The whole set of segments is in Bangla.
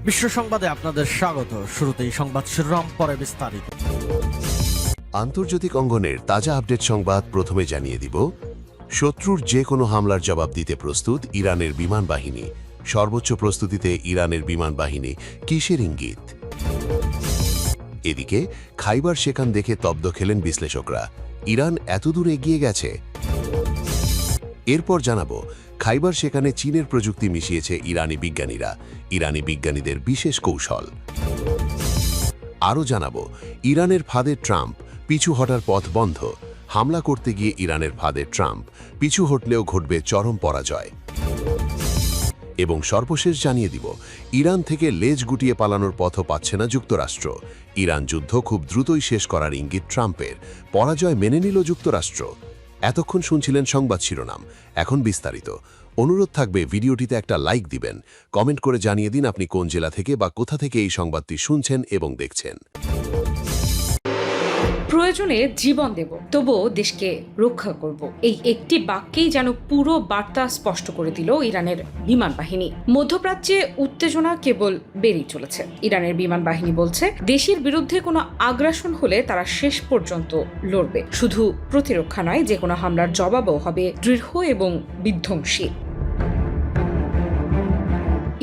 বিশ্ব সংবাদে আপনাদের স্বাগত। শুরুতেই সংবাদ শিরোনাম, পরে বিস্তারিত। আন্তর্জাতিক অঙ্গনের তাজা আপডেট সংবাদ প্রথমে জানিয়ে দিব। শত্রুর যে কোনো হামলার জবাব দিতে প্রস্তুত ইরানের বিমান বাহিনী। সর্বোচ্চ প্রস্তুতিতে ইরানের বিমান বাহিনী, কিসের ইঙ্গিত? এদিকে খাইবার শেখান দেখে তব্দ খেলেন বিশ্লেষকরা। ইরান এতদূর এগিয়ে গেছে। এরপর জানাবো, খাইবার শেখানে চীনের প্রযুক্তি মিশিয়েছে ইরানি বিজ্ঞানীরা। ইরানি বিজ্ঞানীদের বিশেষ কৌশল। আরও জানাবো, ইরানের ফাঁদে ট্রাম্প, পিছু হটার পথ বন্ধ। হামলা করতে গিয়ে ইরানের ফাঁদে ট্রাম্প, পিছু হটলেও ঘটবে চরম পরাজয়। এবং সর্বশেষ জানিয়ে দিব, ইরান থেকে লেজ গুটিয়ে পালানোর পথও পাচ্ছে না যুক্তরাষ্ট্র। ইরান যুদ্ধ খুব দ্রুতই শেষ করার ইঙ্গিত ট্রাম্পের। পরাজয় মেনে নিল যুক্তরাষ্ট্র। এতক্ষণ শুনছিলেন সংবাদ শিরোনাম, এখন বিস্তারিত। অনুরোধ থাকবে ভিডিওটিতে একটা লাইক দিবেন। কমেন্ট করে জানিয়ে দিন আপনি কোন জেলা থেকে বা কোথা থেকে এই সংবাদটি শুনছেন এবং দেখছেন। প্রয়োজনে জীবন দেব, তবুও দেশকে রক্ষা করব, এই একটি বাক্যেই যেন পুরো বার্তা স্পষ্ট করে দিল ইরানের বিমান বাহিনী। মধ্যপ্রাচ্যে উত্তেজনা কেবল বেড়েই চলেছে। ইরানের বিমান বাহিনী বলছে, দেশের বিরুদ্ধে কোনো আগ্রাসন হলে তারা শেষ পর্যন্ত লড়বে। শুধু প্রতিরক্ষা নয়, যে কোনো হামলার জবাবও হবে দৃঢ় এবং বিধ্বংসী।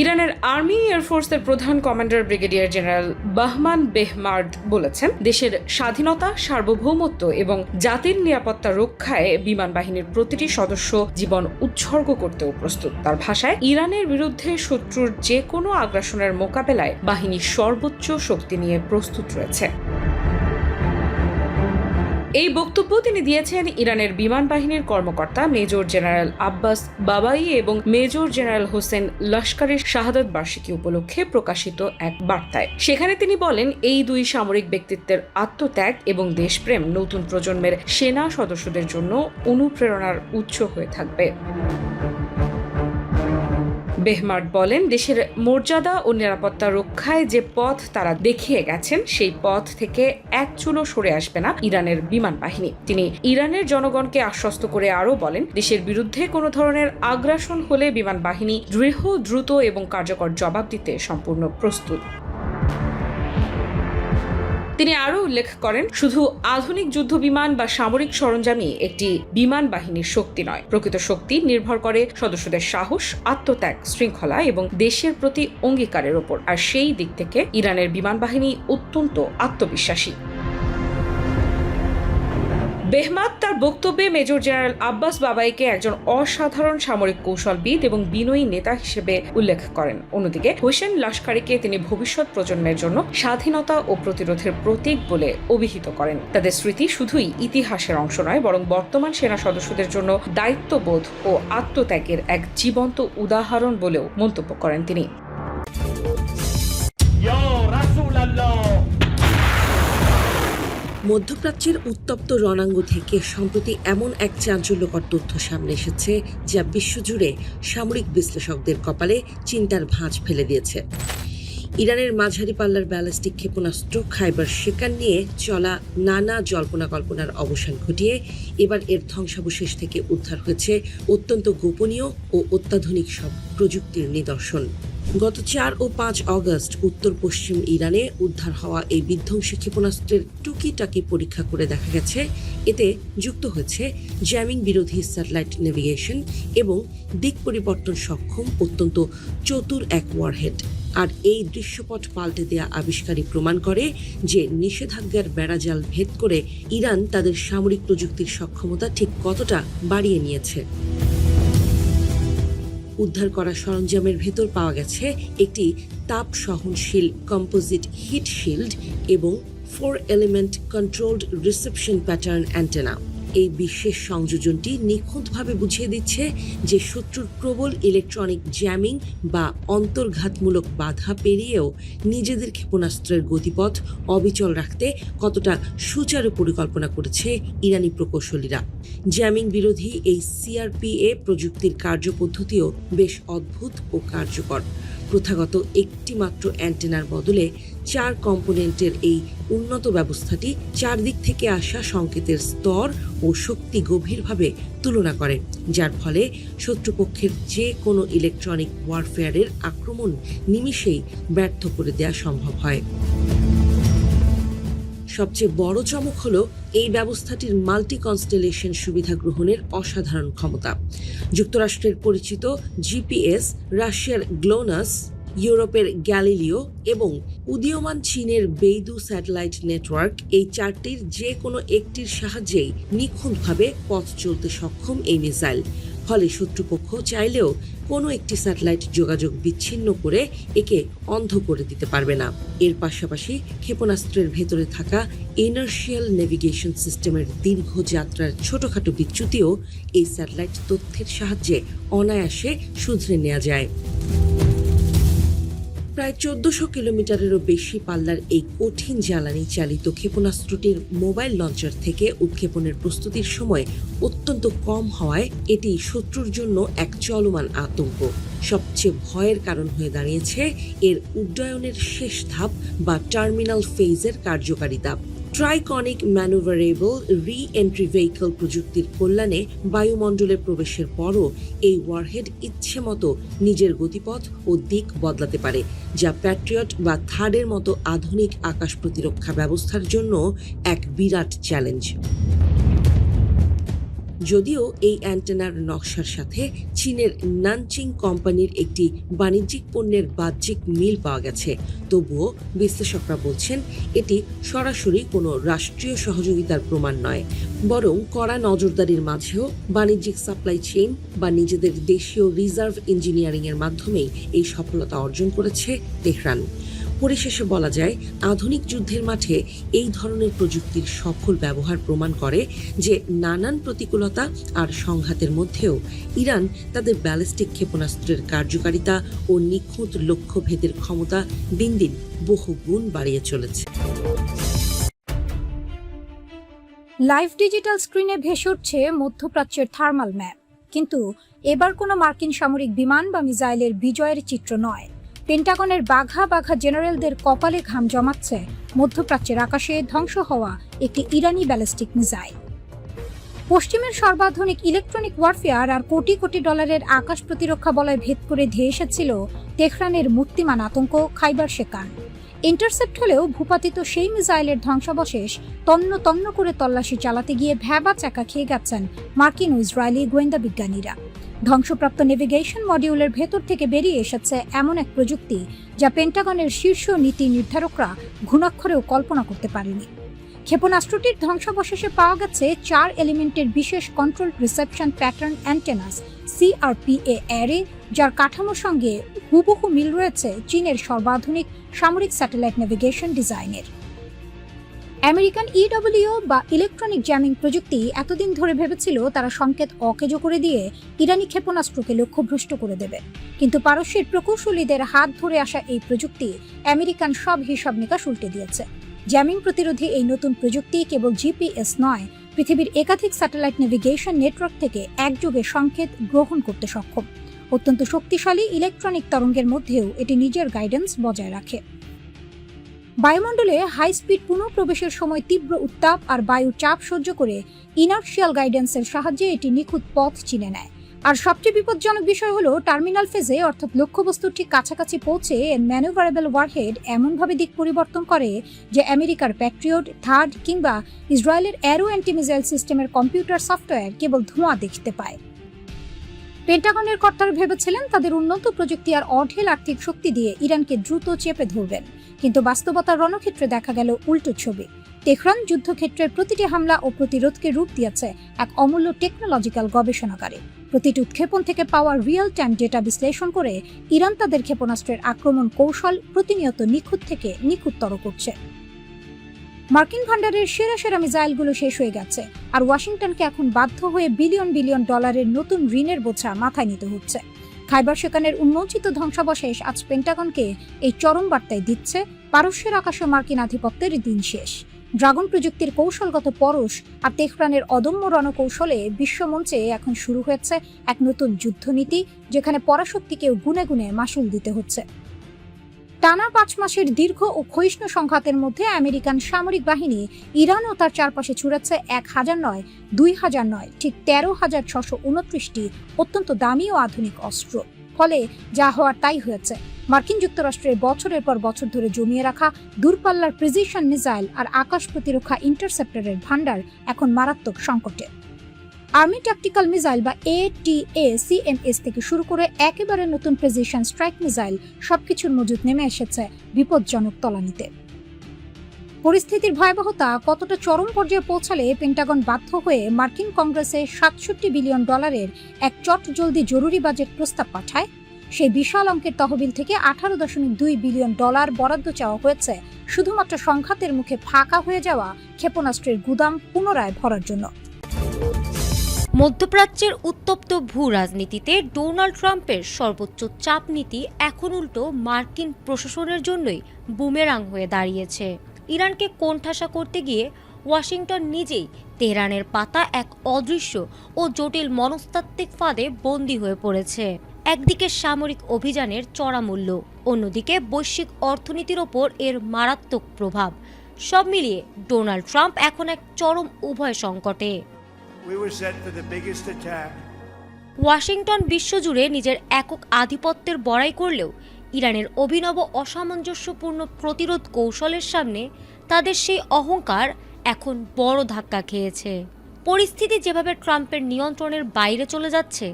ইরানের আর্মি এয়ারফোর্সের প্রধান কমান্ডার ব্রিগেডিয়ার জেনারেল বাহমান বেহমার্দ বলেছেন, দেশের স্বাধীনতা, সার্বভৌমত্ব এবং জাতির নিরাপত্তা রক্ষায় বিমান বাহিনীর প্রতিটি সদস্য জীবন উৎসর্গ করতেও প্রস্তুত। তার ভাষায়, ইরানের বিরুদ্ধে শত্রুর যে কোনো আগ্রাসনের মোকাবেলায় বাহিনী সর্বোচ্চ শক্তি নিয়ে প্রস্তুত রয়েছে। এই বক্তব্য তিনি দিয়েছেন ইরানের বিমান বাহিনীর কর্মকর্তা মেজর জেনারেল আব্বাস বাবাই এবং মেজর জেনারেল হোসেন লস্করের শাহাদাত বার্ষিকী উপলক্ষে প্রকাশিত এক বার্তায়। সেখানে তিনি বলেন, এই দুই সামরিক ব্যক্তিত্বের আত্মত্যাগ এবং দেশপ্রেম নতুন প্রজন্মের সেনা সদস্যদের জন্য অনুপ্রেরণার উৎস হয়ে থাকবে। বেহমার্দ বলেন, দেশের মর্যাদা ও নিরাপত্তা রক্ষায় যে পথ তারা দেখিয়ে গেছেন, সেই পথ থেকে এক চুলও সরে আসবে না ইরানের বিমান বাহিনী। তিনি ইরানের জনগণকে আশ্বস্ত করে আরও বলেন, দেশের বিরুদ্ধে কোনো ধরনের আগ্রাসন হলে বিমান বাহিনী দৃঢ়, দ্রুত এবং কার্যকর জবাব দিতে সম্পূর্ণ প্রস্তুত। তিনি আরও উল্লেখ করেন, শুধু আধুনিক যুদ্ধ বিমান বা সামরিক সরঞ্জামই একটি বিমান বাহিনীর শক্তি নয়। প্রকৃত শক্তি নির্ভর করে সদস্যদের সাহস, আত্মত্যাগ, শৃঙ্খলা এবং দেশের প্রতি অঙ্গীকারের ওপর। আর সেই দিক থেকে ইরানের বিমান বাহিনী অত্যন্ত আত্মবিশ্বাসী। বেহমাদ তার বক্তব্যে মেজর জেনারেল আব্বাস বাবাইকে একজন অসাধারণ সামরিক কৌশলবিদ এবং বিনয়ী নেতা হিসেবে উল্লেখ করেন। অন্যদিকে হোসেন লস্করিকে তিনি ভবিষ্যৎ প্রজন্মের জন্য স্বাধীনতা ও প্রতিরোধের প্রতীক বলে অভিহিত করেন। তাদের স্মৃতি শুধুই ইতিহাসের অংশ নয়, বরং বর্তমান সেনা সদস্যদের জন্য দায়িত্ববোধ ও আত্মত্যাগের এক জীবন্ত উদাহরণ বলেও মন্তব্য করেন তিনি। মধ্যপ্রাচ্যের উত্তপ্ত রণাঙ্গ থেকে সম্প্রতি এমন এক চাঞ্চল্যকর তথ্য সামনে এসেছে, যা বিশ্বজুড়ে সামরিক বিশ্লেষকদের কপালে চিন্তার ভাঁজ ফেলে দিয়েছে। ইরানের মাঝারি পাল্লার ব্যালিস্টিক ক্ষেপণাস্ত্র খাইবার শেখান নিয়ে চলা নানা জল্পনা কল্পনার অবসান ঘটিয়ে এবার এর ধ্বংসাবশেষ থেকে উদ্ধার হয়েছে অত্যন্ত গোপনীয় ও অত্যাধুনিক সব প্রযুক্তির নিদর্শন। গত 4 ও 5 অগস্ট উত্তর পশ্চিম ইরানে উদ্ধার হওয়া এই বিধ্বংসী ক্ষেপণাস্ত্রের টুকিটাকি পরীক্ষা করে দেখা গেছে, এতে যুক্ত হয়েছে জ্যামিং বিরোধী স্যাটেলাইট নেভিগেশন এবং দিক পরিবর্তন সক্ষম অত্যন্ত চতুর এক ওয়ারহেড। আর এই দৃশ্যপট পাল্টে দেয়া আবিষ্কারই প্রমাণ করে যে নিষেধাজ্ঞার বেড়াজাল ভেদ করে ইরান তাদের সামরিক প্রযুক্তির সক্ষমতা ঠিক কতটা বাড়িয়ে নিয়েছে। উদ্ধার করা সরঞ্জামের ভেতর পাওয়া গেছে একটি তাপ সহনশীল কম্পোজিট হিট শিল্ড এবং 4 element controlled reception pattern antenna. এই বিশেষ সংযোজনটি নিখুঁতভাবে বুঝিয়ে দিচ্ছে যে শত্রুর প্রবল ইলেকট্রনিক জ্যামিং বা অন্তর্ঘাতমূলক বাধা পেরিয়েও নিজেদের ক্ষেপণাস্ত্রের গতিপথ অবিচল রাখতে কতটা সুচারু পরিকল্পনা করেছে ইরানি প্রকৌশলীরা। জ্যামিং বিরোধী এই সিআরপিএ প্রযুক্তির কার্যপদ্ধতিও বেশ অদ্ভুত ও কার্যকর। প্রথাগত একটি মাত্র অ্যান্টেনার বদলে 4 কম্পোনেন্টের এই উন্নত ব্যবস্থাটি চারদিক থেকে আসা সংকেতের স্তর ও শক্তি গভীরভাবে তুলনা করে, যার ফলে শত্রুপক্ষের যে কোনো ইলেকট্রনিক ওয়ারফেয়ারের আক্রমণ নিমিষেই ব্যর্থ করে দেওয়া সম্ভব হয়। সবচেয়ে বড় চমক হলো এই ব্যবস্থাটির মাল্টি কনস্টেলেশন সুবিধা গ্রহণের অসাধারণ ক্ষমতা। যুক্তরাষ্ট্রের পরিচিত জিপিএস, রাশিয়ার গ্লোনাস, ইউরোপের গ্যালিলিও এবং উদীয়মান চীনের বেইদু স্যাটেলাইট নেটওয়ার্ক, এই চারটির যে কোনো একটির সাহায্যেই নিখুঁতভাবে পথ চলতে সক্ষম এই মিসাইল। ফলে শত্রুপক্ষ চাইলেও কোনো একটি স্যাটেলাইট যোগাযোগ বিচ্ছিন্ন করে একে অন্ধ করে দিতে পারবে না। এর পাশাপাশি ক্ষেপণাস্ত্রের ভেতরে থাকা ইনার্শিয়াল নেভিগেশন সিস্টেমের দীর্ঘ যাত্রার ছোটখাটো বিচ্যুতিও এই স্যাটেলাইট তথ্যের সাহায্যে অনায়াসে শুধরে নেওয়া যায়। প্রায় 1400 কিলোমিটারেরও বেশি পাল্লার এই কঠিন জ্বালানি চালিত ক্ষেপণাস্ত্রটির মোবাইল লঞ্চার থেকে উৎক্ষেপণের প্রস্তুতির সময় অত্যন্ত কম হওয়ায় এটি শত্রুর জন্য এক চলমান আতঙ্ক। সবচেয়ে ভয়ের কারণ হয়ে দাঁড়িয়েছে এর উড্ডয়নের শেষ ধাপ বা টার্মিনাল ফেজের কার্যকারিতা। ট্রাইকনিক ম্যানুভারেবল রি-এন্ট্রি ভেহিকল প্রযুক্তির কল্যাণে বায়ুমণ্ডলে প্রবেশের পরও এই ওয়ারহেড ইচ্ছেমতো নিজের গতিপথ ও দিক বদলাতে পারে, যা প্যাট্রিয়ট বা থার্ডের মতো আধুনিক আকাশ প্রতিরক্ষা ব্যবস্থার জন্য এক বিরাট চ্যালেঞ্জ। যদিও এই অ্যান্টেনার নকশার সাথে চীনের নানচিং কোম্পানির একটি বাণিজ্যিক পণ্যের বাহ্যিক মিল পাওয়া গেছে, তবুও বিশ্লেষকরা বলছেন এটি সরাসরি কোনো রাষ্ট্রীয় সহযোগিতার প্রমাণ নয়, বরং কড়া নজরদারির মাঝেও বাণিজ্যিক সাপ্লাই চেইন বা নিজেদের দেশীয় রিজার্ভ ইঞ্জিনিয়ারিংয়ের মাধ্যমেই এই সফলতা অর্জন করেছে তেহরান। পরিশেষে বলা যায়, আধুনিক যুদ্ধের মাঠে এই ধরনের প্রযুক্তির সফল ব্যবহার প্রমাণ করে যে নানান প্রতিকূলতা আর সংঘাতের মধ্যেও ইরান তাদের ব্যালিস্টিক ক্ষেপণাস্ত্রের কার্যকারিতা ও নিখুঁত লক্ষ্যভেদের ক্ষমতা দিন দিন বহু গুণ বাড়িয়ে চলেছে। লাইভ ডিজিটাল স্ক্রিনে ভেসে উঠছে মধ্যপ্রাচ্যের থার্মাল ম্যাপ, কিন্তু এবার কোনো মার্কিন সামরিক বিমান বা মিসাইলের বিজয়ের চিত্র নয়। পেন্টাগনের বাঘা বাঘা জেনারেলদের কপালে ঘাম জমাচ্ছে মধ্যপ্রাচ্যের আকাশে ধ্বংস হওয়া একটি ইরানি ব্যালিস্টিক মিসাইল। পশ্চিমের সর্বাধুনিক ইলেকট্রনিক ওয়ারফেয়ার আর কোটি কোটি ডলারের আকাশ প্রতিরক্ষা বলয় ভেদ করে ধেয়ে এসেছিল তেহরানের মূর্তিমান আতঙ্ক খাইবার শেকান। ইন্টারসেপ্ট হলেও ভূপাতিত সেই মিসাইলের ধ্বংসাবশেষ তন্ন তন্ন করে তল্লাশি চালাতে গিয়ে ভ্যাবা চাকা খেয়ে গেছেন মার্কিন ও ইসরায়েলি গোয়েন্দা বিজ্ঞানীরা। ধ্বংসপ্রাপ্ত নেভিগেশন মডিউলের ভেতর থেকে বেরিয়ে এসেছে এমন এক প্রযুক্তি যা পেন্টাগনের শীর্ষ নীতি নির্ধারকরা ঘুণাক্ষরেও কল্পনা করতে পারেনি। ক্ষেপণাস্ত্রটির ধ্বংসাবশেষে পাওয়া গেছে 4 এলিমেন্টের বিশেষ control reception pattern antennas CRPA array, যার কাঠামোর সঙ্গে হুবহু মিল রয়েছে চীনের সর্বাধুনিক সামরিক স্যাটেলাইট নেভিগেশন ডিজাইনের। আমেরিকান EW বা ইলেকট্রনিক জ্যামিং প্রযুক্তি এতদিন ধরে ভেবেছিল তারা সংকেত অকেজো করে দিয়ে ইরানি ক্ষেপণাস্ত্রকে লক্ষ্যভ্রষ্ট করে দেবে, কিন্তু পারস্যের প্রকৌশলীদের হাত ধরে আসা এই প্রযুক্তি আমেরিকান সব হিসাব নিকাশ উল্টে দিয়েছে। জ্যামিং প্রতিরোধী এই নতুন প্রযুক্তি কেবল GPS নয়, পৃথিবীর একাধিক স্যাটেলাইট নেভিগেশন নেটওয়ার্ক থেকে একযোগে সংকেত গ্রহণ করতে সক্ষম। অত্যন্ত শক্তিশালী ইলেকট্রনিক তরঙ্গের মধ্যেও এটি নিজের গাইডেন্স বজায় রাখে। বায়ুমণ্ডলে হাই স্পিড পুনঃপ্রবেশের সময় তীব্র উত্তাপ আর বায়ুর চাপ সহ্য করে ইনার্শিয়াল গাইডেন্সের সাহায্যে এটি নিখুঁত পথ চিনে নেয়। আর সবচেয়ে বিপজ্জনক বিষয় হলো টার্মিনাল ফেজে অর্থাৎ লক্ষ্যবস্তুর ঠিক কাছাকাছি পৌঁছে এর ম্যানুভারেবল ওয়ারহেড এমনভাবে দিক পরিবর্তন করে যে আমেরিকার প্যাট্রিয়ট, থার্ড কিংবা ইসরায়েলের অ্যারো অ্যান্টি মিসাইল সিস্টেমের কম্পিউটার সফটওয়্যার কেবল ধোঁয়া দেখতে পায়। পেন্টাগনের কর্তারা ভেবেছিলেন তাদের উন্নত প্রযুক্তি আর অঢেল আর্থিক শক্তি দিয়ে ইরানকে দ্রুত চেপে ধরবেন, কিন্তু বাস্তবতার রণক্ষেত্রে দেখা গেল উল্টো ছবি। তেহরান যুদ্ধক্ষেত্রের প্রতিটি হামলা ও প্রতিরোধকে রূপ দিয়েছে এক অমূল্য টেকনোলজিক্যাল গবেষণাগারে। প্রতিটি উৎক্ষেপণ থেকে পাওয়া রিয়েল টাইম ডেটা বিশ্লেষণ করে ইরান তাদের ক্ষেপণাস্ত্রের আক্রমণ কৌশল প্রতিনিয়ত নিখুঁত থেকে নিখুঁততর করছে। মার্কিন ভান্ডারের সেরা সেরা মিসাইলগুলো শেষ হয়ে গেছে, আর ওয়াশিংটনকে এখন বাধ্য হয়ে বিলিয়ন বিলিয়ন ডলারের নতুন ঋণের বোঝা মাথায় নিতে হচ্ছে। খাইবার শেকানের উন্মোচিত ধ্বংসাবশেষ আজ পেন্টাগনকে এই চরম বার্তায় দিচ্ছে পারস্যের আকাশে মার্কিন আধিপত্যের দিন শেষ। ড্রাগন প্রযুক্তির কৌশলগত পরশ আর তেহরানের অদম্য রণকৌশলে বিশ্বমঞ্চে এখন শুরু হয়েছে এক নতুন যুদ্ধনীতি, যেখানে পরাশক্তিকেও গুনে গুনে মাসুল দিতে হচ্ছে। টানা ৫ মাসের দীর্ঘ ও ক্ষয়িষ্ণু সংঘাতের মধ্যে আমেরিকান সামরিক বাহিনী ইরান ও তার চারপাশে ছুড়েছে ১,০০০ নয়, ২,০০০ নয়, ঠিক ১৩,৬২৯টি অত্যন্ত দামি ও আধুনিক অস্ত্র। ফলে যা হওয়ার তাই হয়েছে। মার্কিন যুক্তরাষ্ট্রের বছরের পর বছর ধরে জমিয়ে রাখা দূরপাল্লার প্রিসিশন মিসাইল আর আকাশ প্রতিরক্ষা ইন্টারসেপ্টরের ভান্ডার এখন মারাত্মক সংকটে। আর্মি ট্যাকটিক্যাল মিসাইল বা ATACMS থেকে শুরু করে একেবারে নতুন প্রিসিশন স্ট্রাইক মিসাইল সবকিছুর মজুদ নেমে এসেছে বিপজ্জনক তলানিতে। পরিস্থিতির ভয়াবহতা কতটা চরম পর্যায়ে পৌঁছালে পেন্টাগন বাধ্য হয়ে মার্কিন কংগ্রেসে $৬৭ বিলিয়ন এক চটজলদি জরুরি বাজেট প্রস্তাব পাঠায়। সেই বিশাল অঙ্কের তহবিল থেকে $18.2 বিলিয়ন বরাদ্দ চাওয়া হয়েছে শুধুমাত্র সংঘাতের মুখে ফাঁকা হয়ে যাওয়া ক্ষেপণাস্ত্রের গুদাম পুনরায় ভরার জন্য। মধ্যপ্রাচ্যের উত্তপ্ত ভূ রাজনীতিতে ডোনাল্ড ট্রাম্পের সর্বোচ্চ চাপ নীতি এখন উল্টো মার্কিন প্রশাসনের জন্যই বুমেরাং হয়ে দাঁড়িয়েছে। ইরানকে কোণঠাসা করতে গিয়ে ওয়াশিংটন নিজেই তেহরানের পাতা এক অদৃশ্য ও জটিল মনস্তাত্ত্বিক ফাঁদে বন্দী হয়ে পড়েছে। একদিকে সামরিক অভিযানের চড়া মূল্য, অন্যদিকে বৈশ্বিক অর্থনীতির ওপর এর মারাত্মক প্রভাব। সব মিলিয়ে ডোনাল্ড ট্রাম্প এখন এক চরম উভয় সংকটে। ওয়াশিংটন বিশ্বজুড়ে নিজের একক আধিপত্যের বড়াই করলেও ইরানের অভিনব অসামঞ্জস্যপূর্ণ প্রতিরোধ কৌশলের সামনে তাদের সেই অহংকার এখন বড় ধাক্কা খেয়েছে। পরিস্থিতি যেভাবে ট্রাম্পের নিয়ন্ত্রণের বাইরে চলে যাচ্ছে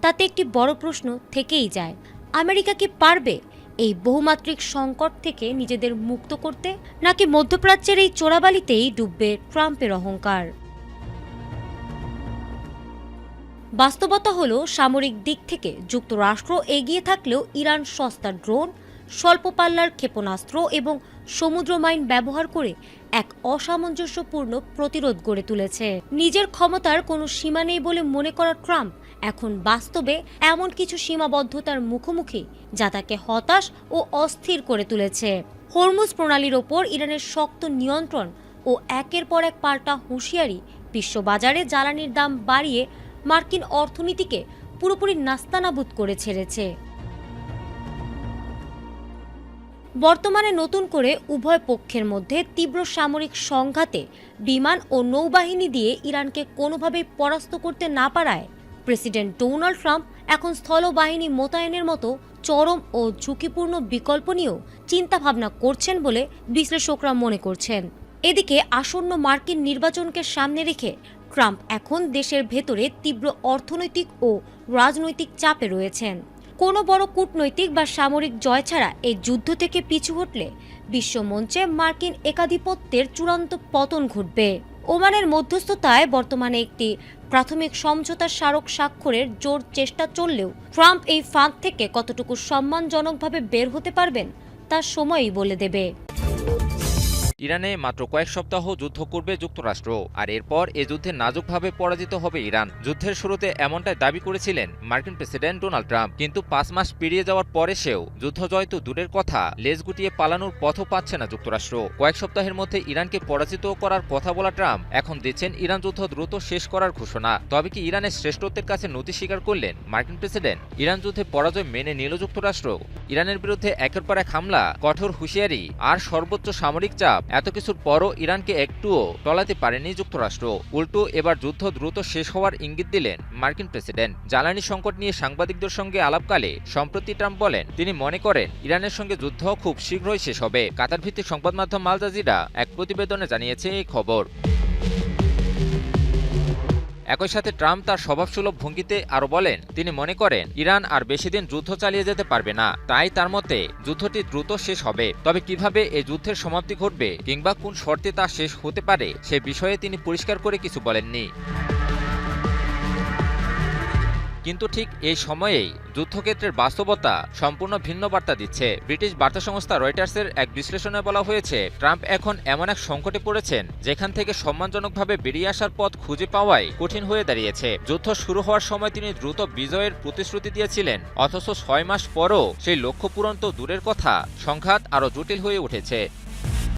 তাতে একটি বড় প্রশ্ন থেকেই যায়, আমেরিকা কি পারবে এই বহুমাত্রিক সংকট থেকে নিজেদের মুক্ত করতে, নাকি মধ্যপ্রাচ্যের এই চোরাবালিতেই ডুববে ট্রাম্পের অহংকার? বাস্তবতা হলো সামরিক দিক থেকে যুক্তরাষ্ট্র এগিয়ে থাকলেও ইরান সস্তা ড্রোন, স্বল্প পাল্লার ক্ষেপণাস্ত্র এবং সমুদ্র মাইন ব্যবহার করে এক অসামঞ্জস্যপূর্ণ প্রতিরোধ গড়ে তুলেছে। নিজের ক্ষমতার কোনো সীমা নেই বলে মনে করা ট্রাম্প এখন বাস্তবে এমন কিছু সীমাবদ্ধতার মুখোমুখি যা তাকে হতাশ ও অস্থির করে তুলেছে। হরমুজ প্রণালীর ওপর ইরানের শক্ত নিয়ন্ত্রণ ও একের পর এক পাল্টা হুঁশিয়ারি বিশ্ববাজারে জ্বালানির দাম বাড়িয়ে মার্কিন অর্থনীতিকে পুরোপুরি নাস্তানাবুদ করে ছেড়েছে। বর্তমানে নতুন করে উভয় পক্ষের মধ্যে তীব্র সামরিক সংঘাতে বিমান ও নৌবাহিনী দিয়ে ইরানকে কোনোভাবেই পরাস্ত করতে না পারায় প্রেসিডেন্ট ডোনাল্ড ট্রাম্প এখন স্থলবাহিনী মোতায়েনের মতো চরম ও ঝুঁকিপূর্ণ বিকল্প নিয়েও চিন্তাভাবনা করছেন বলে বিশ্লেষকরা মনে করছেন। এদিকে আসন্ন মার্কিন নির্বাচনকে সামনে রেখে ট্রাম্প এখন দেশের ভেতরে তীব্র অর্থনৈতিক ও রাজনৈতিক চাপে রয়েছেন। কোনো বড় কূটনৈতিক বা সামরিক জয় ছাড়া এই যুদ্ধ থেকে পিছু হটলে বিশ্বমঞ্চে মার্কিন একাধিপত্যের চূড়ান্ত পতন ঘটবে। ওমানের মধ্যস্থতায় বর্তমানে একটি প্রাথমিক সমঝোতার স্মারক স্বাক্ষরের জোর চেষ্টা চললেও ট্রাম্প এই ফাঁদ থেকে কতটুকু সম্মানজনকভাবে বের হতে পারবেন তা সময়ই বলে দেবে। ইরানে মাত্র কয়েক সপ্তাহ যুদ্ধ করবে যুক্তরাষ্ট্র, আর এরপর এ যুদ্ধে নাজুকভাবে পরাজিত হবে ইরান। যুদ্ধের শুরুতে এমনটাই দাবি করেছিলেন মার্কিন প্রেসিডেন্ট ডোনাল্ড ট্রাম্প, কিন্তু 5 মাস পেরিয়ে যাওয়ার পরে সেও যুদ্ধ জয় তো দূরের কথা, লেজ গুটিয়ে পালানোর পথও পাচ্ছে না যুক্তরাষ্ট্র। কয়েক সপ্তাহের মধ্যে ইরানকে পরাজিত করার কথা বলা ট্রাম্প এখন দিচ্ছেন ইরান যুদ্ধ দ্রুত শেষ করার ঘোষণা। তবে কি ইরানের শ্রেষ্ঠত্বের কাছে নতি স্বীকার করলেন মার্কিন প্রেসিডেন্ট? ইরান যুদ্ধে পরাজয় মেনে নিল যুক্তরাষ্ট্র? ইরানের বিরুদ্ধে একের পর এক হামলা, কঠোর হুঁশিয়ারি আর সর্বোচ্চ সামরিক চাপ, এত কিছুর পরও ইরানকে একটুও টলাতে পারেনি যুক্তরাষ্ট্র। উল্টো এবার যুদ্ধ দ্রুত শেষ হওয়ার ইঙ্গিত দিলেন মার্কিন প্রেসিডেন্ট। জ্বালানি সংকট নিয়ে সাংবাদিকদের সঙ্গে আলাপকালে সম্প্রতি ট্রাম্প বলেন তিনি মনে করেন ইরানের সঙ্গে যুদ্ধ খুব শীঘ্রই শেষ হবে। কাতার ভিত্তিক সংবাদ মাধ্যম আল জাজিরা এক প্রতিবেদনে জানিয়েছে এই খবর। একই সাথে ট্রাম্প তার স্বভাবসুলভ ভঙ্গিতে আরও বলেন তিনি মনে করেন ইরান আর বেশি দিন যুদ্ধ চালিয়ে যেতে পারবে না, তাই তার মতে যুদ্ধটি দ্রুত শেষ হবে। তবে কিভাবে এই যুদ্ধের সমাপ্তি ঘটবে কিংবা কোন শর্তে তা শেষ হতে পারে সে বিষয়ে তিনি পরিষ্কার করে কিছু বলেননি। কিন্তু ঠিক এই সময়েই যুদ্ধক্ষেত্রের বাস্তবতা সম্পূর্ণ ভিন্ন বার্তা দিচ্ছে। ব্রিটিশ বার্তা সংস্থা রয়টার্সের এক বিশ্লেষণে বলা হয়েছে ট্রাম্প এখন এমন এক সংকটে পড়েছেন যেখান থেকে সম্মানজনকভাবে বেরিয়ে আসার পথ খুঁজে পাওয়াই কঠিন হয়ে দাঁড়িয়েছে। যুদ্ধ শুরু হওয়ার সময় তিনি দ্রুত বিজয়ের প্রতিশ্রুতি দিয়েছিলেন, অথচ 6 মাস পরও সেই লক্ষ্য পূরণ তো দূরের কথা, সংঘাত আরও জটিল হয়ে উঠেছে।